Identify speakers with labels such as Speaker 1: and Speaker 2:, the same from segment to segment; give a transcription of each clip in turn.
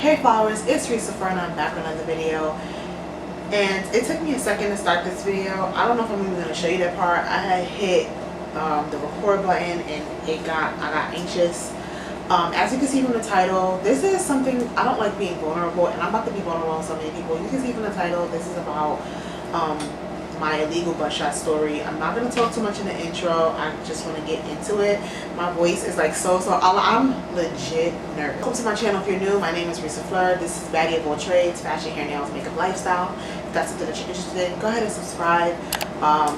Speaker 1: Hey followers, it's Reese LaFleur and I'm back with another video. And it took me a second to start this video. I don't know if I'm even going to show you that part. I had hit the record button and I got anxious. As you can see from the title, this is something, I don't like being vulnerable, and I'm about to be vulnerable with so many people. You can see from the title, this is about my illegal butt shot story. I'm not going to talk too much in the intro. I just want to get into it. My voice is like so I'm legit nervous. Welcome to my channel if you're new. My name is Reese LaFleur. This is Baddie of all trades, fashion, hair, nails, makeup, lifestyle. If that's something that you're interested in, go ahead and subscribe.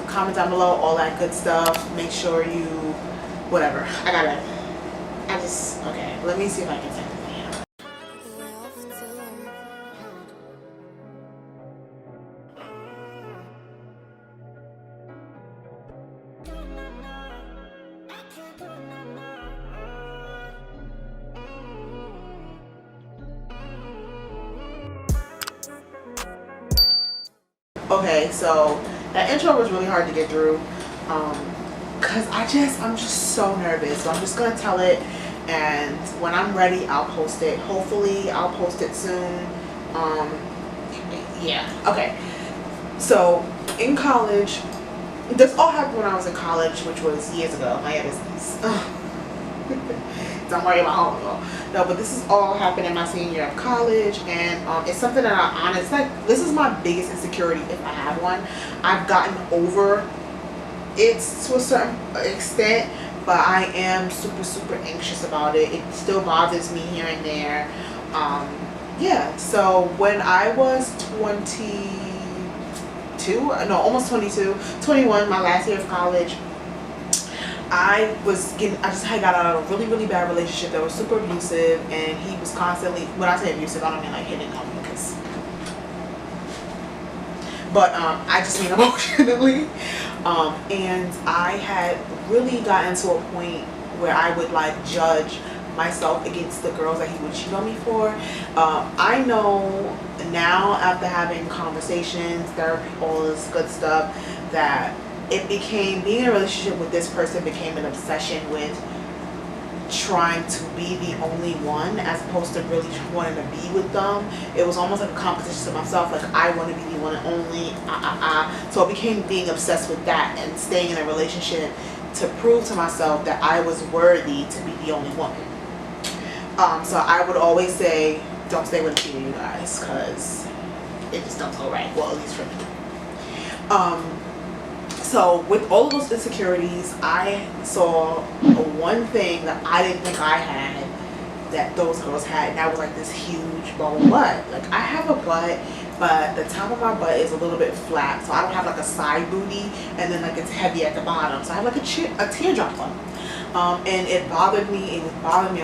Speaker 1: Comment down below, all that good stuff. Make sure you, whatever. Okay, let me see if I can send it. Okay, so that intro was really hard to get through because I'm just so nervous. So I'm just gonna tell it, and when I'm ready I'll post it. Hopefully I'll post it soon. Yeah, okay. So in college, this all happened when I was in college, which was years ago. My business. Don't worry about how long ago. No, but this is all happened in my senior year of college, and it's something that this is my biggest insecurity if I have one. I've gotten over it to a certain extent, but I am super anxious about it. It still bothers me here and there. Yeah, so when I was 21, my last year of college, I just had got out of a really bad relationship that was super abusive, and he was constantly, when I say abusive, I don't mean like hitting on me, but I just mean emotionally. And I had really gotten to a point where I would like judge myself against the girls that he would cheat on me for. I know now, after having conversations, therapy, all this good stuff, that being in a relationship with this person became an obsession with trying to be the only one as opposed to really wanting to be with them. It was almost like a competition to myself, like I want to be the one and only. So it became being obsessed with that and staying in a relationship to prove to myself that I was worthy to be the only woman. So I would always say, don't stay with a cheater, you guys, because it just don't go right. Well, at least for me. So with all of those insecurities, I saw one thing that I didn't think I had that those girls had, and that was like this huge bone butt. Like I have a butt, but the top of my butt is a little bit flat, so I don't have like a side booty, and then like it's heavy at the bottom, so I have like a teardrop bump. And it bothered me. It would bother me.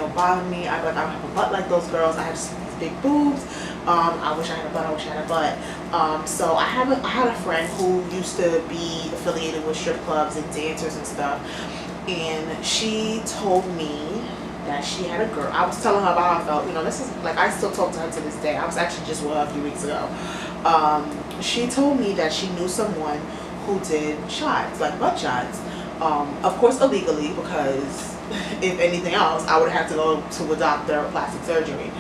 Speaker 1: I don't have a butt like those girls. I have these big boobs. I wish I had a butt. So I had a friend who used to be affiliated with strip clubs and dancers and stuff, and she told me that she had a girl. I was telling her about how I felt. You know, this is like, I still talk to her to this day. I was actually just with her a few weeks ago. She told me that she knew someone who did shots, like butt shots. Of course illegally, because if anything else I would have to go to a doctor or plastic surgeon.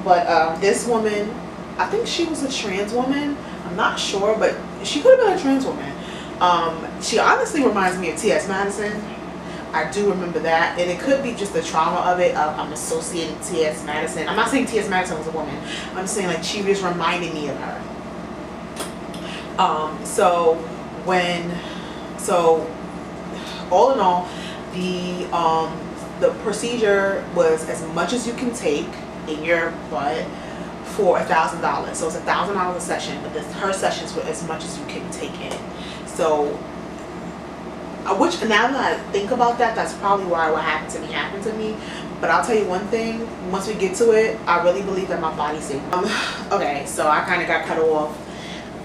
Speaker 1: But this woman, I think she was a trans woman, I'm not sure, but she could have been a trans woman. She honestly reminds me of T.S. Madison. I do remember that, and it could be just the trauma of it. I'm associating T.S. Madison. I'm not saying T.S. Madison was a woman. I'm saying like she was reminding me of her. So all in all, the procedure was as much as you can take in your butt for $1,000. So it's $1,000 a session, but her sessions were as much as you can take in. So, which now that I think about that, that's probably why what happened to me. But I'll tell you one thing, once we get to it, I really believe that my body saved me. Okay, so I kind of got cut off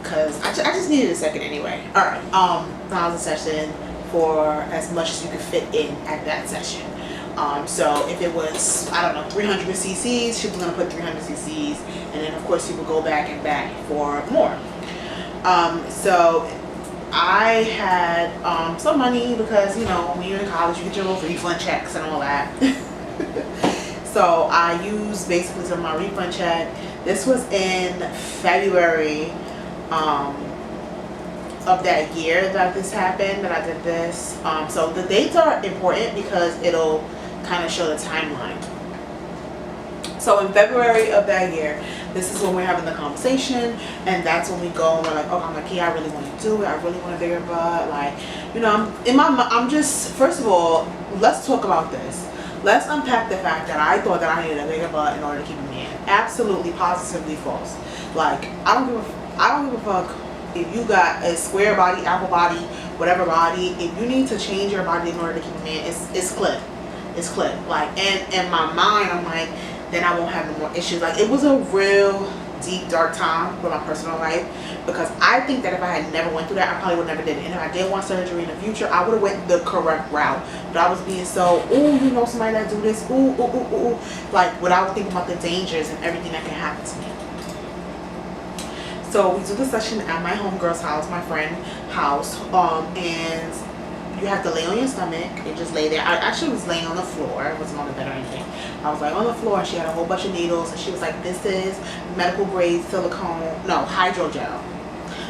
Speaker 1: because I just needed a second anyway. Alright, $1,000 session for as much as you could fit in at that session. So if it was, I don't know, 300 cc's, she was going to put 300 cc's, and then of course she would go back for more. So I had some money because, you know, when you're in college you get your little refund checks and all that. So I used basically some of my refund check. This was in February of that year that this happened, that I did this. So the dates are important because it'll kind of show the timeline. So in February of that year, this is when we're having the conversation, and that's when we go and we're like, oh, I'm like, yeah, I really want to do it. I really want a bigger butt. Like, you know, I'm just, first of all, let's talk about this. Let's unpack the fact that I thought that I needed a bigger butt in order to keep a man. Absolutely, positively false. Like, I don't give a fuck if you got a square body, apple body, whatever body. If you need to change your body in order to keep a man, it's clip. It's clip. Like, and in my mind, I'm like, then I won't have no more issues. Like, it was a real deep, dark time with my personal life, because I think that if I had never went through that, I probably would never did it. And if I did want surgery in the future, I would have went the correct route. But I was being so, ooh, you know somebody that do this, ooh, ooh, ooh, ooh, ooh, like without thinking about the dangers and everything that can happen to me. So we do the session at my homegirl's house, my friend house, and you have to lay on your stomach and just lay there. I actually was laying on the floor. I wasn't on the bed or anything. I was like on the floor, and she had a whole bunch of needles, and she was like, this is medical grade silicone, no, hydrogel.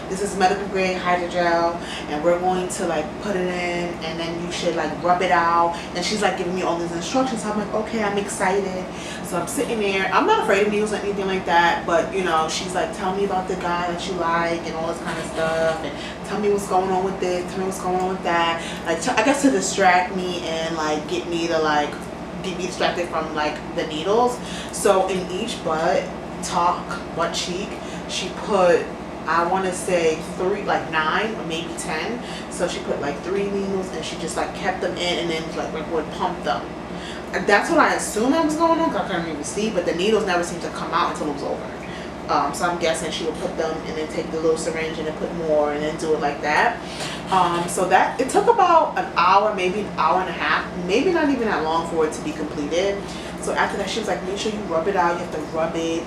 Speaker 1: This is medical grade hydrogel, and we're going to like put it in, and then you should like rub it out. And she's like giving me all these instructions. So I'm like, okay, I'm excited. So I'm sitting there. I'm not afraid of needles or anything like that, but you know, she's like, tell me about the guy that you like and all this kind of stuff, and tell me what's going on with this, tell me what's going on with that. Like, I guess to distract me and like get me distracted from like the needles. So in each butt cheek, she put, I want to say 9 or maybe 10. So she put like 3 needles, and she just like kept them in, and then like would pump them. And that's what I assumed that was going on, because I couldn't even see, but the needles never seemed to come out until it was over. So I'm guessing she would put them and then take the little syringe and then put more and then do it like that. So that, it took about an hour, maybe an hour and a half, maybe not even that long for it to be completed. So after that, she was like, make sure you rub it out. You have to rub it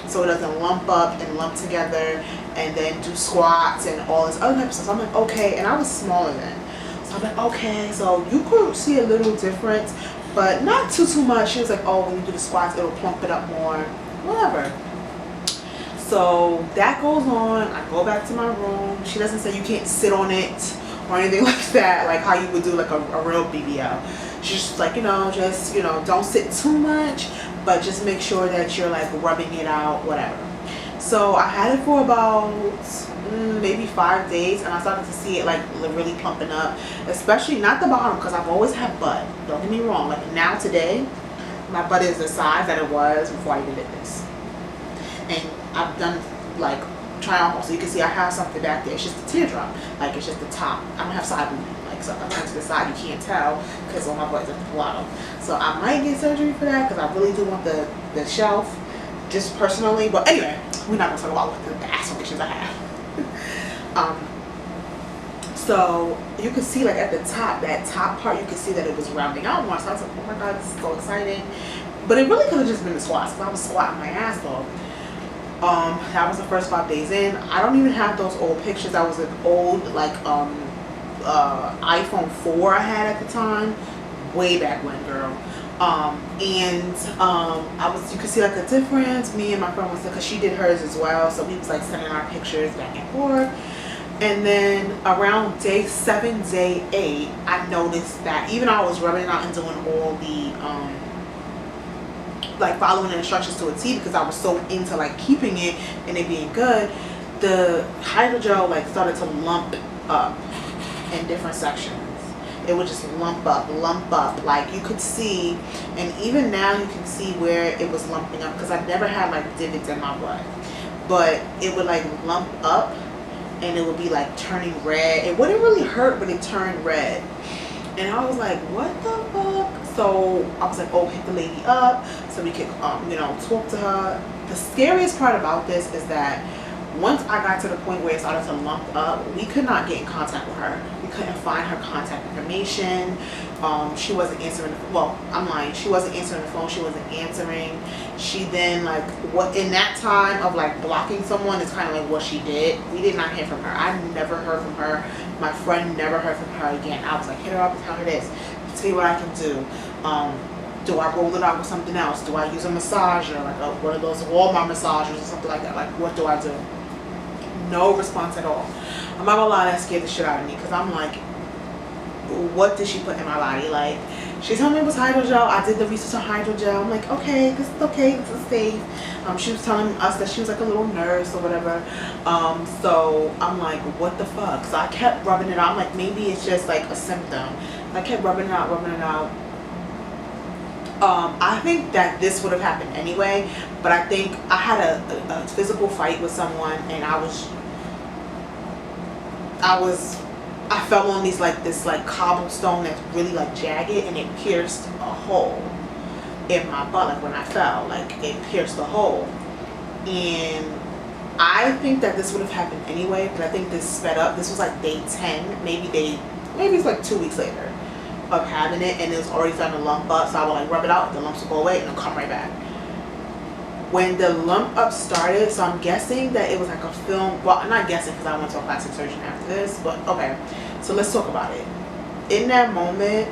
Speaker 1: so it doesn't lump up and lump together, and then do squats and all this other type of stuff. So I'm like, okay. And I was smaller then. So I'm like, okay. So you could see a little difference, but not too much. She was like, oh, when you do the squats, it'll plump it up more. Whatever. So that goes on. I go back to my room. She doesn't say you can't sit on it or anything like that, like how you would do like a real BBL. She's just like, just, don't sit too much, but just make sure that you're like rubbing it out, whatever. So I had it for about maybe 5 days, and I started to see it like really plumping up, especially not the bottom, because I've always had butt. Don't get me wrong. Like now today, my butt is the size that it was before I did this. And I've done like try on, so you can see I have something back there. It's just a teardrop, like it's just the top. I don't have side movement, like so if I turn to the side you can't tell because all my butt is at the bottom. So I might get surgery for that, because I really do want the shelf, just personally. But anyway, we're not gonna talk about what the asshole issues I have. So you can see like at the top, that top part, you can see that it was rounding out more. So I was like, oh my god, this is so exciting. But it really could have just been the squats, because I was squatting my ass off. That was the first 5 days in. I don't even have those old pictures. That was an old like iPhone 4 I had at the time, way back when, girl. You could see like a difference. Me and my friend was, because she did hers as well, so we was like sending our pictures back and forth. And then around day 7, day 8, I noticed that even though I was rubbing it out and doing all the like following the instructions to a T, because I was so into like keeping it and it being good, the hydrogel like started to lump up in different sections. It would just lump up, like you could see, and even now you can see where it was lumping up, because I've never had like divots in my butt, but it would like lump up and it would be like turning red. It wouldn't really hurt, but it turned red. And I was like, what the fuck? So I was like, oh, hit the lady up so we could, talk to her. The scariest part about this is that once I got to the point where it started to lump up, we could not get in contact with her. We couldn't find her contact information. She wasn't answering. Well, I'm lying. She wasn't answering the phone. She wasn't answering. She then in that time of like blocking someone is kind of like what she did. We did not hear from her. I never heard from her. My friend never heard from her again. I was like, hit her up and tell her this. See what I can do. Do I roll it out with something else? Do I use a massager, like one of those Walmart massagers or something like that? Like, what do I do? No response at all. I'm not gonna lie, that scared the shit out of me, because I'm like, what did she put in my body? Like, she told me it was hydrogel. I did the research on hydrogel. I'm like, okay, this is okay, this is safe. She was telling us that she was like a little nurse or whatever. So I'm like, what the fuck? So I kept rubbing it out. I'm like, maybe it's just like a symptom. I kept rubbing it out, rubbing it out. I think that this would have happened anyway, but I think I had a physical fight with someone, and I fell on this cobblestone that's really like jagged, and it pierced a hole in my butt. Like when I fell, like it pierced a hole. And I think that this would have happened anyway, but I think this sped up. This was like day 10, maybe it's like 2 weeks later of having it, and it was already starting to lump up. So I would like rub it out, the lumps would go away, and it'll come right back. When the lump up started, so I'm guessing that it was like a film. Well, I'm not guessing because I went to a plastic surgeon after this, but okay. So let's talk about it. In that moment,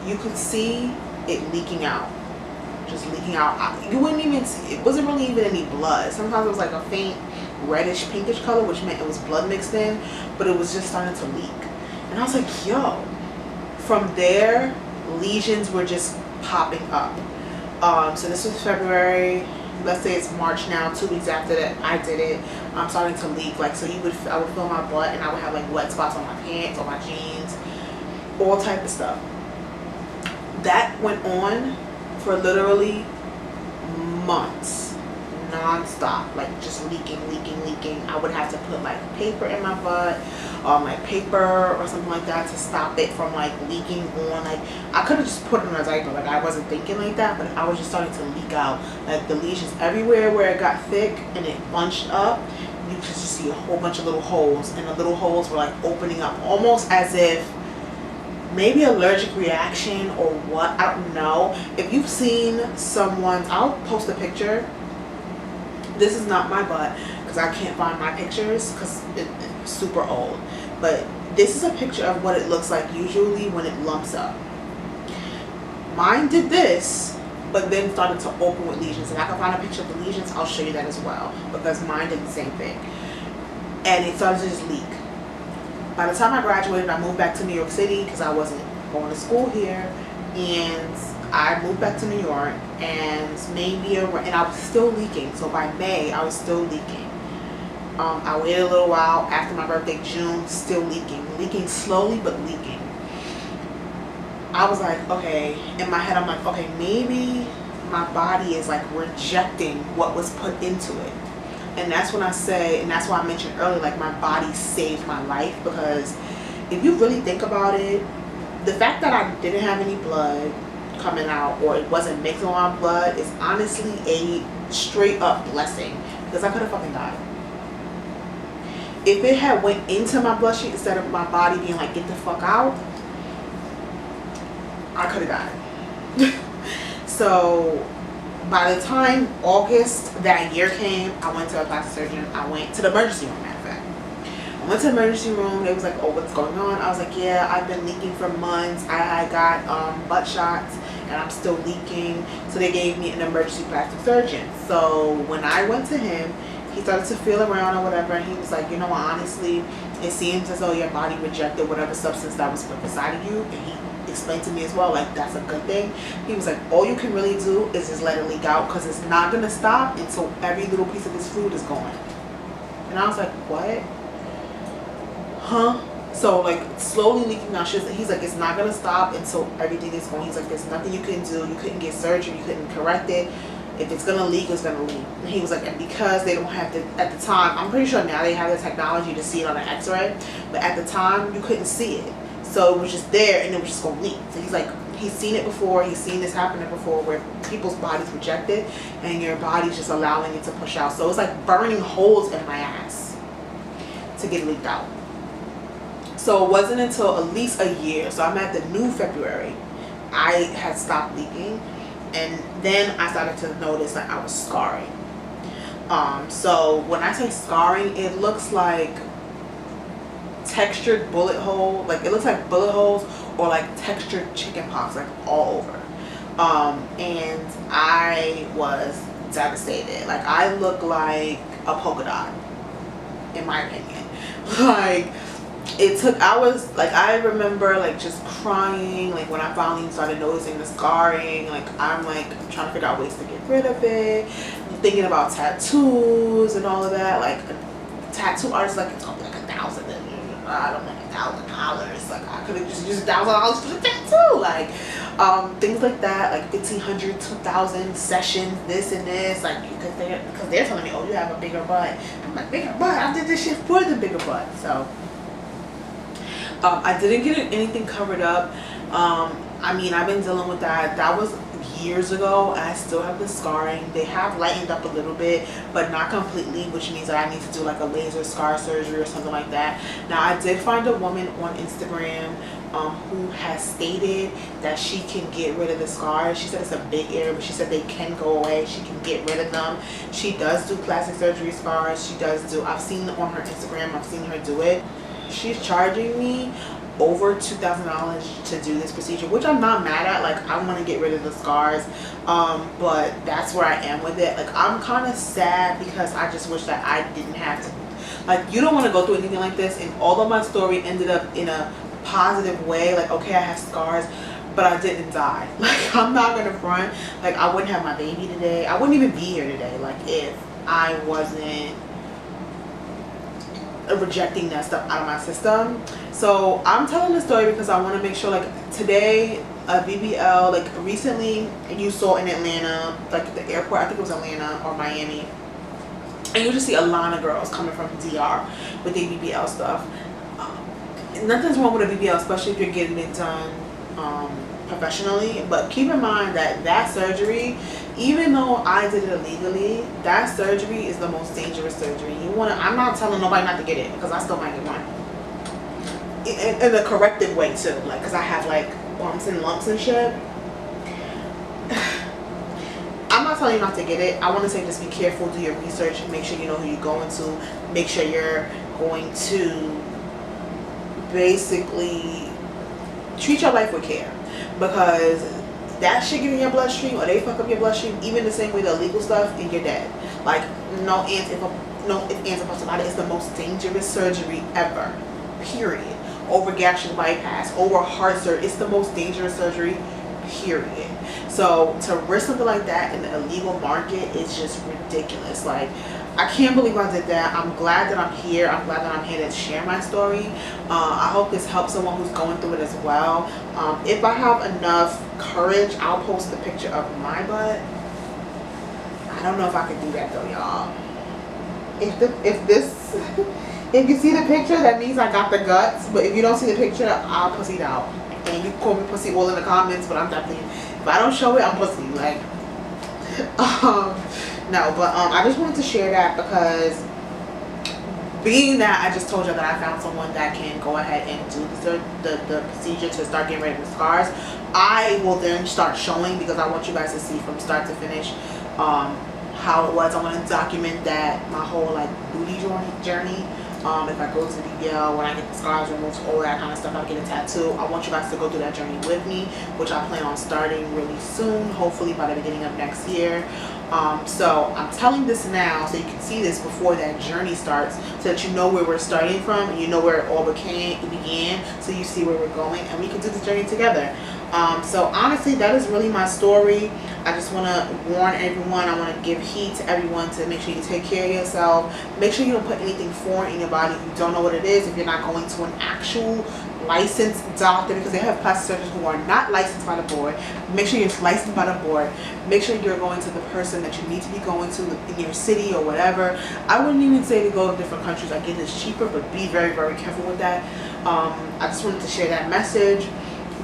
Speaker 1: you could see it leaking out, just leaking out. You wouldn't even see, it wasn't really even any blood. Sometimes it was like a faint reddish pinkish color, which meant it was blood mixed in, but it was just starting to leak. And I was like, yo. From there, lesions were just popping up. So this was February. Let's say it's March now. 2 weeks after that I did it, I'm starting to leak. Like, so I would feel my butt, and I would have like wet spots on my pants, on my jeans, all type of stuff. That went on for literally months, non-stop, like just leaking. I would have to put like paper in my butt, like paper or something like that to stop it from like leaking on. Like, I could have just put it in a diaper, like I wasn't thinking like that, but I was just starting to leak out. Like the lesions everywhere where it got thick and it bunched up, you could just see a whole bunch of little holes, and the little holes were like opening up, almost as if maybe allergic reaction or what, I don't know. If you've seen someone's, I'll post a picture. This is not my butt because I can't find my pictures because it's super old, but this is a picture of what it looks like usually when it lumps up. Mine did this, but then started to open with lesions, and I can find a picture of the lesions. I'll show you that as well, because mine did the same thing, and it started to just leak. By the time I graduated, I moved back to New York City because I wasn't going to school here, and I moved back to New York, and and I was still leaking. So by May, I was still leaking. I waited a little while after my birthday, June, still leaking slowly, but leaking. I was like, okay, in my head, I'm like, okay, maybe my body is like rejecting what was put into it. And that's when I say, and that's why I mentioned earlier, like my body saved my life, because if you really think about it, the fact that I didn't have any blood coming out, or it wasn't mixing with my blood, is honestly a straight up blessing, because I could have fucking died. If it had went into my blood stream instead of my body being like, get the fuck out, I could have died. So by the time August that year came, I went to a plastic surgeon. I went to the emergency room, matter of fact. I went to the emergency room. They was like, oh, what's going on? I was like, yeah, I've been leaking for months. I got butt shots, and I'm still leaking. So they gave me an emergency plastic surgeon. So when I went to him, he started to feel around or whatever, and he was like, you know what, honestly, it seems as though your body rejected whatever substance that was put inside of you. And he explained to me as well, like, that's a good thing. He was like, all you can really do is just let it leak out, because it's not going to stop until every little piece of this food is gone. And I was like, what? Huh? So like slowly leaking out. He's like, it's not going to stop until everything is gone. He's like, there's nothing you can do. You couldn't get surgery. You couldn't correct it. If it's going to leak, it's going to leak. And he was like, and because they don't have the, at the time, I'm pretty sure now they have the technology to see it on an x-ray, but at the time you couldn't see it. So it was just there, and it was just going to leak. So he's like, he's seen it before. He's seen this happening before, where people's bodies reject it and your body's just allowing it to push out. So it's like burning holes in my ass to get leaked out. So it wasn't until at least a year, so I'm at the new February, I had stopped leaking, and then I started to notice that I was scarring. So when I say scarring, it looks like textured bullet hole, like it looks like bullet holes, or like textured chicken pox, like all over. And I was devastated. Like, I look like a polka dot, in my opinion. Like, I remember like just crying, like when I finally started noticing the scarring. Like, I'm trying to figure out ways to get rid of it, thinking about tattoos and all of that. Like, a tattoo artist, like, it's gonna be like $1,000. I don't want $1,000. Like, I could have just used $1,000 for the tattoo. Like, things like that, like 1,500, 2,000 sessions, this and this, like, because they're telling me, oh, you have a bigger butt. I'm like, bigger butt? I did this shit for the bigger butt. So I didn't get anything covered up. I mean, I've been dealing with that. That was years ago, and I still have the scarring. They have lightened up a little bit, but not completely, which means that I need to do like a laser scar surgery or something like that. Now, I did find a woman on Instagram who has stated that she can get rid of the scars. She said it's a big area, but she said they can go away. She can get rid of them. She does do plastic surgery scars. She does do, I've seen on her Instagram, I've seen her do it. She's charging me over $2,000 to do this procedure, which I'm not mad at. Like, I want to get rid of the scars, but that's where I am with it. Like, I'm kind of sad because I just wish that I didn't have to. Like, you don't want to go through anything like this, and although my story ended up in a positive way, like, okay, I have scars, but I didn't die. Like, I'm not gonna front. Like, I wouldn't have my baby today. I wouldn't even be here today, like, if I wasn't rejecting that stuff out of my system. So I'm telling this story because I want to make sure, like, today a BBL, like, recently you saw in Atlanta, like the airport, I think it was Atlanta or Miami, and you just see a line of girls coming from DR with their BBL stuff. Nothing's wrong with a BBL, especially if you're getting it done professionally, but keep in mind that that surgery, even though I did it illegally, that surgery is the most dangerous surgery. I'm not telling nobody not to get it, because I still might get one in a corrective way too, like, because I have like bumps and lumps and shit. I'm not telling you not to get it. I want to say just be careful, do your research, make sure you know who you're going to, make sure you're going to basically treat your life with care, because that shit get in your bloodstream, or they fuck up your bloodstream, even the same way the illegal stuff, and you're dead. Like, no ifs, ands, or buts about it. It's the most dangerous surgery ever, period. Over gastric bypass, over heart surgery, it's the most dangerous surgery, period. So to risk something like that in the illegal market is just ridiculous. Like, I can't believe I did that. I'm glad that I'm here. I'm glad that I'm here to share my story. I hope this helps someone who's going through it as well. If I have enough courage, I'll post a picture of my butt. I don't know if I can do that though, y'all. If you see the picture, that means I got the guts. But if you don't see the picture, I'll pussy it out. And you call me pussy all in the comments, but I'm definitely, if I don't show it, I'm pussy. Like, no, but I just wanted to share that, because being that I just told you that I found someone that can go ahead and do the procedure to start getting rid of the scars, I will then start showing, because I want you guys to see from start to finish how it was. I want to document that, my whole like booty journey. If I go to the BBL, when I get the scars removed, all that kind of stuff, I get a tattoo. I want you guys to go through that journey with me, which I plan on starting really soon, hopefully by the beginning of next year. So I'm telling this now so you can see this before that journey starts, so that you know where we're starting from, and you know where it all began, so you see where we're going, and we can do this journey together. So honestly, that is really my story. I just want to warn everyone, I want to give heed to everyone to make sure you take care of yourself. Make sure you don't put anything foreign in your body if you don't know what it is, if you're not going to an actual licensed doctor, because they have plastic surgeons who are not licensed by the board. Make sure you're licensed by the board. Make sure you're going to the person that you need to be going to in your city or whatever. I wouldn't even say to go to different countries. I get it's cheaper, but be very, very careful with that. I just wanted to share that message.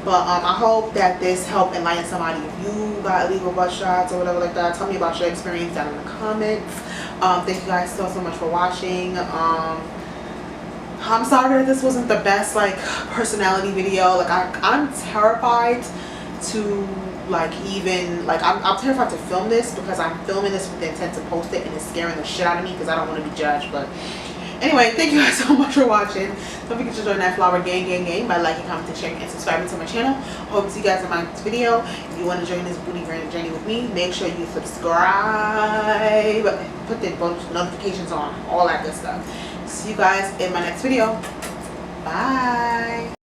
Speaker 1: But I hope that this helped enlighten somebody. If you got illegal butt shots or whatever like that, tell me about your experience down in the comments. Thank you guys so much for watching. I'm sorry that this wasn't the best like personality video. Like, I'm terrified to like even like I'm terrified to film this, because I'm filming this with the intent to post it, and it's scaring the shit out of me because I don't want to be judged. But Anyway, thank you guys so much for watching. Don't forget to join that flower gang by liking, commenting, sharing, and subscribing to my channel. Hope to see you guys in my next video. If you want to join this booty journey with me, make sure you subscribe, put the notifications on, all that good stuff. See you guys in my next video. Bye.